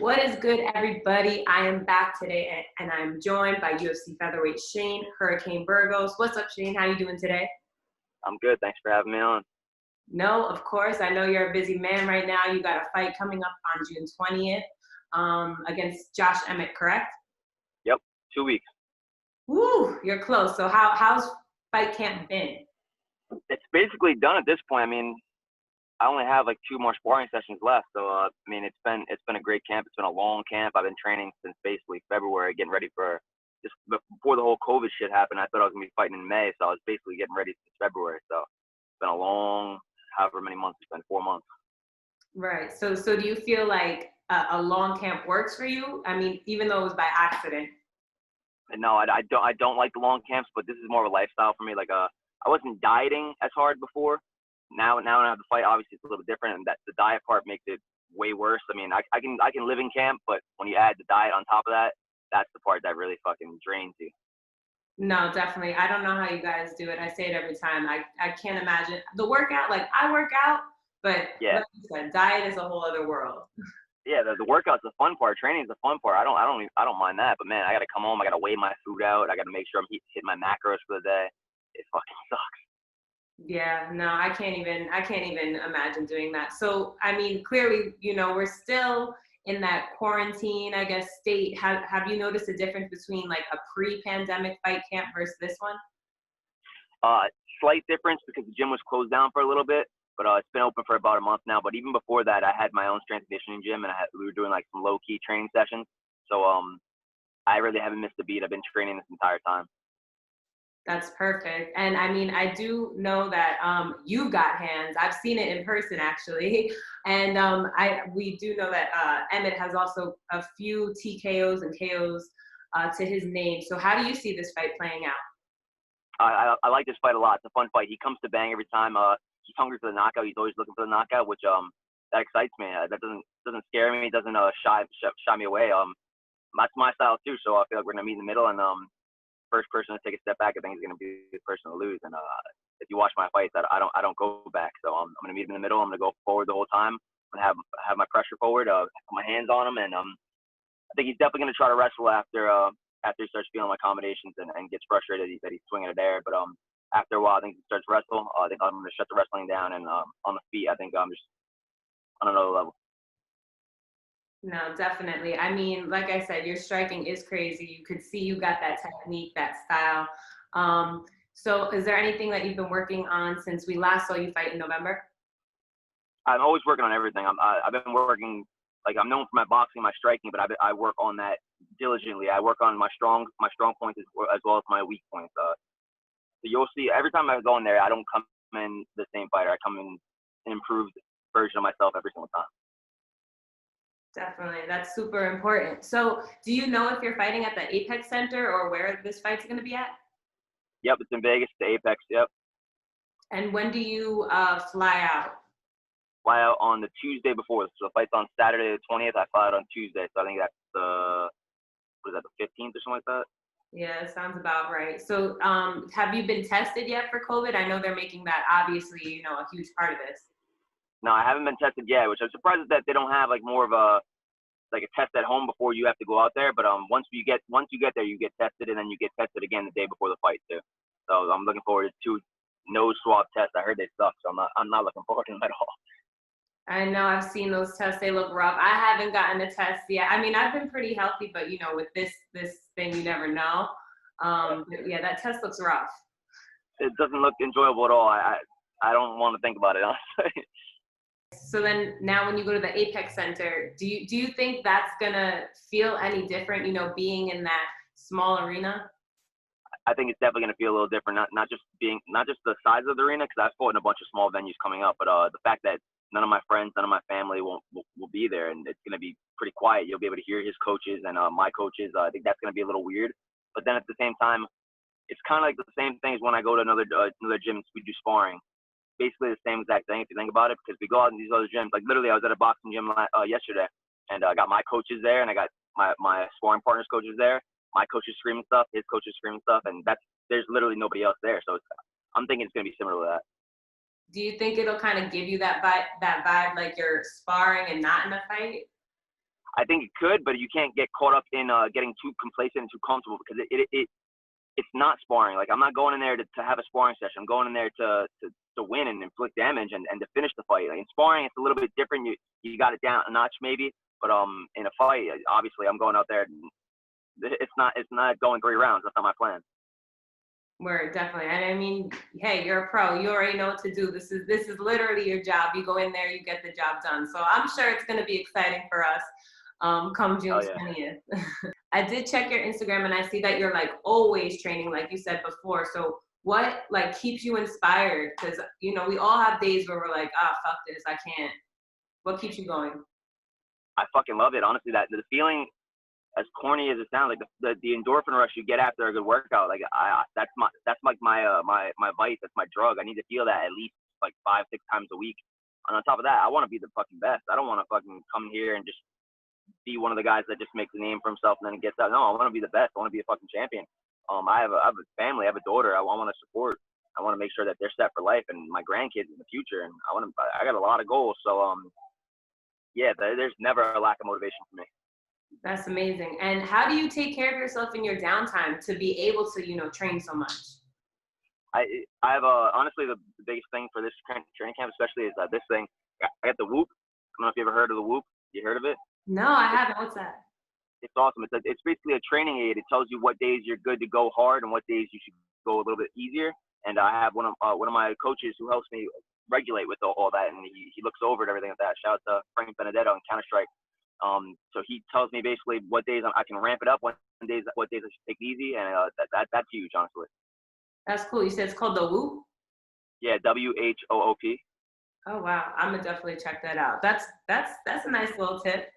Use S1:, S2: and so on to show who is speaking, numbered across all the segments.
S1: What is good, everybody? I am back today, and I'm joined by UFC Featherweight Shane, Hurricane Burgos. What's up, Shane? How you doing today?
S2: I'm good. Thanks for having me on.
S1: No, of course. I know you're a busy man right now. You got a fight coming up on June 20th against Josh Emett, correct?
S2: Yep, 2 weeks.
S1: Woo, you're close. So how's fight camp been?
S2: It's basically done at this point. I mean, I only have like 2 more sparring sessions left. So I mean, it's been a great camp. It's been a long camp. I've been training since basically February, getting ready for just before the whole COVID shit happened. I thought I was gonna be fighting in May, so I was basically getting ready since February. So it's been a long, however many months. It's been 4 months.
S1: Right. So do you feel like a long camp works for you? I mean, even though it was by accident.
S2: And no, I don't like the long camps, but this is more of a lifestyle for me. Like I wasn't dieting as hard before. Now when I have the fight, obviously it's a little different, and that the diet part makes it way worse. I mean, I can live in camp, but when you add the diet on top of that, that's the part that really fucking drains you.
S1: No, definitely. I don't know how you guys do it. I say it every time. I can't imagine the workout. Like, I work out, but
S2: Yeah.
S1: like you said, diet is a whole other world.
S2: Yeah, the workout's the fun part. Training's the fun part. I don't mind that. But man, I gotta come home. I gotta weigh my food out. I gotta make sure I'm hitting my macros for the day. It fucking sucks.
S1: Yeah, no, I can't even imagine doing that. So, I mean, clearly, we're still in that quarantine, I guess, state. Have you noticed a difference between like a pre-pandemic fight camp versus this one?
S2: Slight difference because the gym was closed down for a little bit, but it's been open for about a month now. But even before that, I had my own strength and conditioning gym, and we were doing like some low key training sessions. So I really haven't missed a beat. I've been training this entire time.
S1: That's perfect. And I mean, I do know that you got hands. I've seen it in person, actually. And we do know that Emmett has also a few TKOs and KOs to his name. So how do you see this fight playing out?
S2: I like this fight a lot. It's a fun fight. He comes to bang every time. He's hungry for the knockout. He's always looking for the knockout, which that excites me. That doesn't scare me. It doesn't shy me away. That's my style too. So I feel like we're gonna meet in the middle, and first person to take a step back, I think is gonna be the person to lose. And if you watch my fights, I don't go back. So I'm gonna meet him in the middle. I'm gonna go forward the whole time. I'm gonna have my pressure forward. Put my hands on him, and I think he's definitely gonna try to wrestle after he starts feeling my combinations and gets frustrated that he's swinging it there. But after a while, I think he starts to wrestle. I think I'm gonna shut the wrestling down, and on the feet, I think I'm just on another level.
S1: No, definitely. I mean, like I said, your striking is crazy. You could see you got that technique, that style. So is there anything that you've been working on since we last saw you fight in November?
S2: I'm always working on everything. I've been working, like, I'm known for my boxing, my striking, but I work on that diligently. I work on my strong points as well as my weak points. So you'll see every time I go in there, I don't come in the same fighter. I come in an improved version of myself every single time.
S1: Definitely. That's super important. So do you know if you're fighting at the Apex Center or where this fight's going to be at?
S2: Yep, it's in Vegas, the Apex, yep.
S1: And when do you fly out?
S2: Fly out on the Tuesday before. So the fight's on Saturday the 20th. I fly out on Tuesday. So I think that's the 15th or something like that?
S1: Yeah, it sounds about right. So have you been tested yet for COVID? I know they're making that obviously, a huge part of this.
S2: No, I haven't been tested yet, which I'm surprised that they don't have like more of a test at home before you have to go out there. But once you get there, you get tested, and then you get tested again the day before the fight too. So I'm looking forward to 2 nose swab tests. I heard they suck, so I'm not looking forward to them at all.
S1: I know, I've seen those tests. They look rough. I haven't gotten a test yet. I mean, I've been pretty healthy, but with this thing, you never know. Yeah, that test looks rough.
S2: It doesn't look enjoyable at all. I don't want to think about it, honestly.
S1: So then now when you go to the Apex Center, do you think that's gonna feel any different, being in that small arena?
S2: I think it's definitely gonna feel a little different. Not just the size of the arena, because I've fought in a bunch of small venues coming up, but the fact that none of my friends, none of my family will be there, and it's gonna be pretty quiet. You'll be able to hear his coaches and my coaches. I think that's gonna be a little weird, but then at the same time, it's kind of like the same thing as when I go to another gym. We do sparring. Basically the same exact thing if you think about it, because we go out in these other gyms. Like literally, I was at a boxing gym yesterday, and I got my coaches there, and I got my sparring partners' coaches there. My coach is screaming stuff, his coach is screaming stuff, and there's literally nobody else there. So I'm thinking it's gonna be similar to that.
S1: Do you think it'll kind of give you that vibe like you're sparring and not in a fight?
S2: I think it could, but you can't get caught up in getting too complacent and too comfortable because it's not sparring. Like, I'm not going in there to have a sparring session. I'm going in there to win and inflict damage and to finish the fight. Like, in sparring, it's a little bit different. You got it down a notch maybe, but in a fight, obviously, I'm going out there. It's not going 3 rounds. That's not my plan.
S1: Word, definitely. And I mean, hey, you're a pro. You already know what to do. This is literally your job. You go in there, you get the job done. So I'm sure it's going to be exciting for us come June 20th. I did check your Instagram and I see that you're like always training, like you said before. So what like keeps you inspired? Because, you know, we all have days where we're like, fuck this, I can't. What keeps you going?
S2: I fucking love it. Honestly, that the feeling, as corny as it sounds, like the endorphin rush you get after a good workout, like that's like my vice, that's my drug. I need to feel that at least like 5-6 times a week. And on top of that, I want to be the fucking best. I don't want to fucking come here and just be one of the guys that just makes a name for himself and then gets out. No, I want to be the best. I want to be a fucking champion. I have a family. I have a daughter. I want to support. I want to make sure that they're set for life and my grandkids in the future. And I got a lot of goals. So yeah, there's never a lack of motivation for me.
S1: That's amazing. And how do you take care of yourself in your downtime to be able to, you know, train so much?
S2: I have honestly the biggest thing for this training camp especially is this thing. I got the Whoop. I don't know if you ever heard of the Whoop. You heard of it?
S1: No, I haven't. What's that?
S2: It's awesome. It's basically a training aid. It tells you what days you're good to go hard and what days you should go a little bit easier. And I have one of my coaches who helps me regulate with all that, and he looks over at everything like that. Shout out to Frank Benedetto on Counter-Strike. So he tells me basically what days I can ramp it up, what days I should take it easy, and that's huge, honestly. That's
S1: cool. You said it's called the Whoop?
S2: Yeah, WHOOP.
S1: Oh wow, I'm gonna definitely check that out. That's a nice little tip.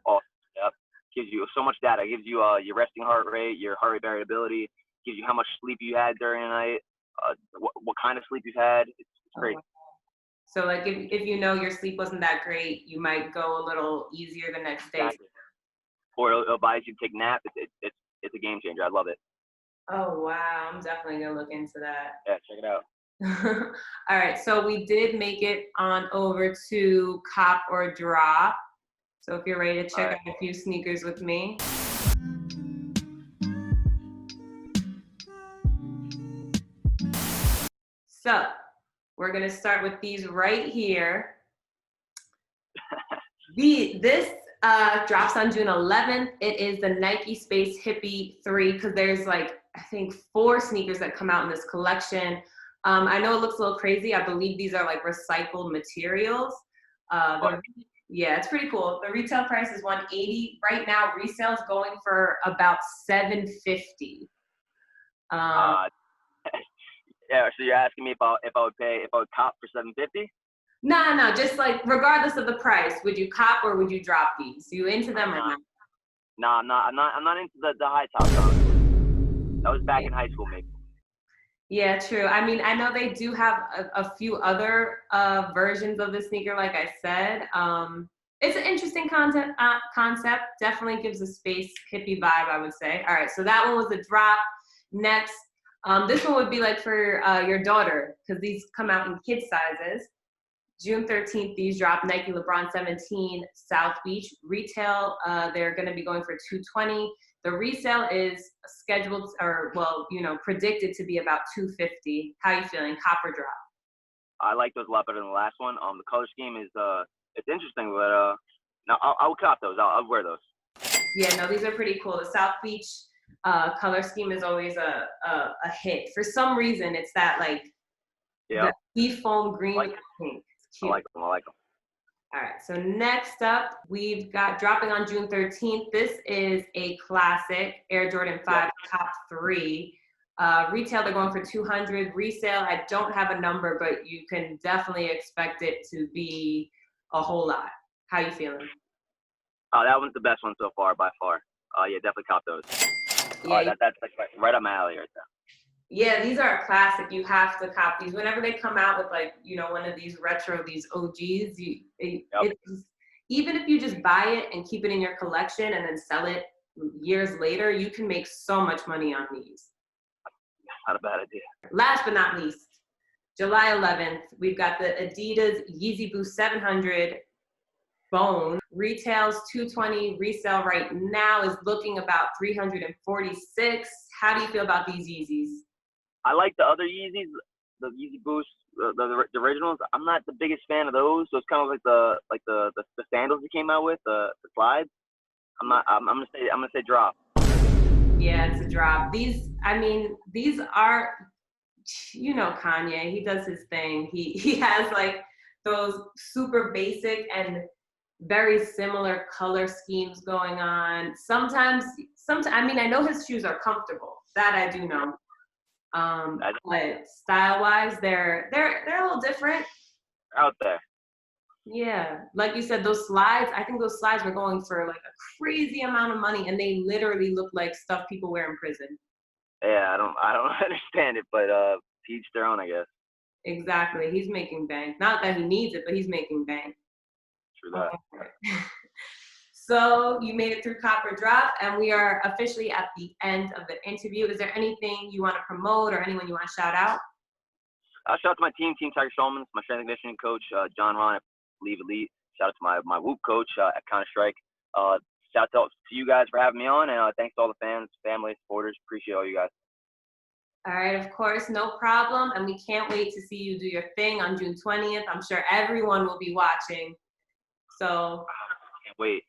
S2: Oh, yeah. Gives you so much data. It gives you your resting heart rate, your heart rate variability, gives you how much sleep you had during the night, what kind of sleep you've had. It's great.
S1: Wow. So like if you know your sleep wasn't that great, you might go a little easier the next day.
S2: Exactly. Or it'll advise you to take a nap. It's a game changer. I love it.
S1: Oh wow, I'm definitely gonna look into that.
S2: Yeah, check it out.
S1: All right, so we did make it on over to Cop or Drop. So if you're ready to check out a few sneakers with me. So we're gonna start with these right here. This drops on June 11th. It is the Nike Space Hippie 3 because there's like, I think 4 sneakers that come out in this collection. I know it looks a little crazy. I believe these are like recycled materials. Yeah, it's pretty cool. The retail price is $180 right now. Resale's going for about $750.
S2: Yeah, so you're asking me if I would cop for $750?
S1: No, just like regardless of the price, would you cop or would you drop these? You into them or not?
S2: No, I'm not into the high top. That was back in high school, maybe.
S1: Yeah, true. I mean, I know they do have a few other versions of the sneaker, like I said. It's an interesting concept. Definitely gives a space hippie vibe, I would say. All right, so that one was a drop. Next, this one would be like for your daughter, because these come out in kid sizes. June 13th, these drop. Nike LeBron 17 South Beach. Retail, they're going to be going for $220. The resale is scheduled, or predicted to be about $250. How you feeling? Cop or drop?
S2: I like those a lot better than the last one. The color scheme is it's interesting, but no, I'll cop those. I'll wear those.
S1: Yeah, no, these are pretty cool. The South Beach color scheme is always a hit. For some reason, it's that like the seafoam green with pink. It's cute.
S2: I like them.
S1: All right, so next up, we've got dropping on June 13th. This is a classic Air Jordan 5 Top 3. Retail, they're going for $200. Resale, I don't have a number, but you can definitely expect it to be a whole lot. How you feeling?
S2: That one's the best one so far, by far. Yeah, definitely cop those. Yeah, that's like right up my alley right there.
S1: Yeah, these are a classic. You have to cop these. Whenever they come out with like, one of these retro, these OGs, it's, even if you just buy it and keep it in your collection and then sell it years later, you can make so much money on these.
S2: Not a bad idea.
S1: Last but not least, July 11th, we've got the Adidas Yeezy Boost 700. bone. Retails $220, resale right now is looking about $346. How do you feel about these Yeezys?
S2: I like the other Yeezys, the Yeezy Boost, the originals. I'm not the biggest fan of those. So it's kind of like the sandals they came out with, the slides. I'm gonna say drop.
S1: Yeah, it's a drop. These are, you know, Kanye. He does his thing. He has like those super basic and very similar color schemes going on. Sometimes, I mean, I know his shoes are comfortable. That I do know. But style-wise, they're a little different.
S2: Out there.
S1: Yeah, like you said, those slides. I think those slides were going for like a crazy amount of money, and they literally look like stuff people wear in prison.
S2: Yeah, I don't understand it, but to each their own, I guess.
S1: Exactly. He's making bank. Not that he needs it, but he's making bank.
S2: True that.
S1: So you made it through Copper Drop, and we are officially at the end of the interview. Is there anything you want to promote or anyone you want to shout out?
S2: Shout out to my team Tiger Shulman, my strength and conditioning coach, John Ron at Believe Elite. Shout out to my Whoop coach at Counter Strike. Shout out to you guys for having me on, and thanks to all the fans, family, supporters. Appreciate all you guys.
S1: All right, of course, no problem. And we can't wait to see you do your thing on June 20th. I'm sure everyone will be watching. So
S2: Can't wait.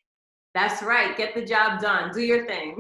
S1: that's right. Get the job done. Do your thing.